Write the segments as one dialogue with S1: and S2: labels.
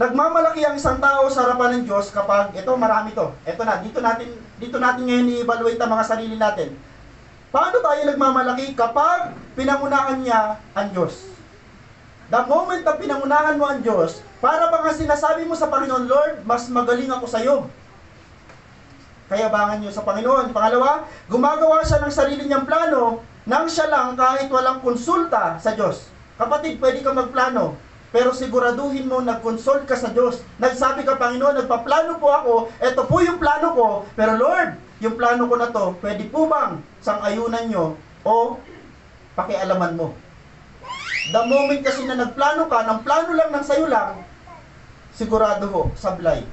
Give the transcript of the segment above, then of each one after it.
S1: Nagmamalaki ang isang tao sa harapan ng Diyos kapag, ito marami to. Ito na, dito natin ngayon i-evaluate ang mga sarili natin. Paano tayo nagmamalaki kapag pinangunahan niya ang Diyos? The moment na pinangunahan mo ang Diyos, para bang sinasabi mo sa Panginoon, Lord, mas magaling ako sa iyo. Kayabangan niyo sa Panginoon. Pangalawa, gumagawa siya ng sarili niyang plano nang siya lang kahit walang konsulta sa Diyos. Kapatid, pwede ka magplano, pero siguraduhin mo nag-consult ka sa Diyos. Nagsabi ka, Panginoon, nagpaplano po ako, ito po yung plano ko, pero Lord, yung plano ko na to, pwede po bang sang-ayunan nyo o pakialaman mo? The moment kasi na nagplano ka, ng plano lang ng sayo lang, sigurado ho, sablay.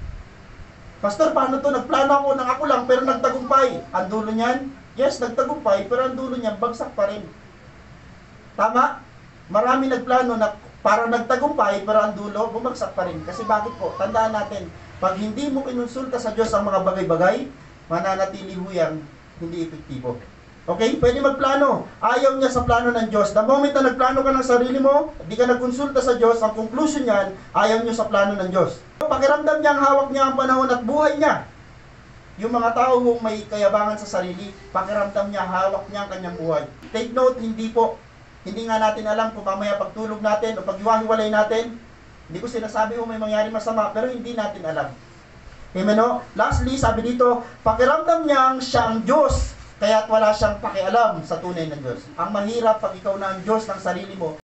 S1: Pastor, paano to? Nagplano ako ng ako lang, pero nagtagumpay. Ang dulo niyan, yes, nagtagumpay, pero ang dulo niyan, bagsak pa rin. Tama? Marami nagplano na para nagtagumpay, pero ang dulo, bumagsak pa rin. Kasi bakit po? Tandaan natin, pag hindi mo kinonsulta sa Diyos ang mga bagay-bagay, mananatili ho yan, hindi epektibo. Okay? Pwede magplano. Ayaw niya sa plano ng Diyos. The moment na nagplano ka ng sarili mo, hindi ka nagkonsulta sa Diyos, ang conclusion niyan, ayaw niya sa plano ng Diyos. Pakiramdam niya ang hawak niya ang panahon at buhay niya. Yung mga tao kung may kayabangan sa sarili, pakiramdam niya, hawak niya ang kanyang buhay. Take note, hindi po. Hindi nga natin alam kung mamaya pagtulog natin o paghiwa-hiwalay natin. Hindi ko sinasabi kung may mangyari masama, pero hindi natin alam. Amen o? Lastly, sabi dito, pakiramdam niyang siya ang Diyos, kaya't wala siyang pakialam sa tunay na Diyos. Ang mahirap pag ikaw na ang Diyos ng sarili mo,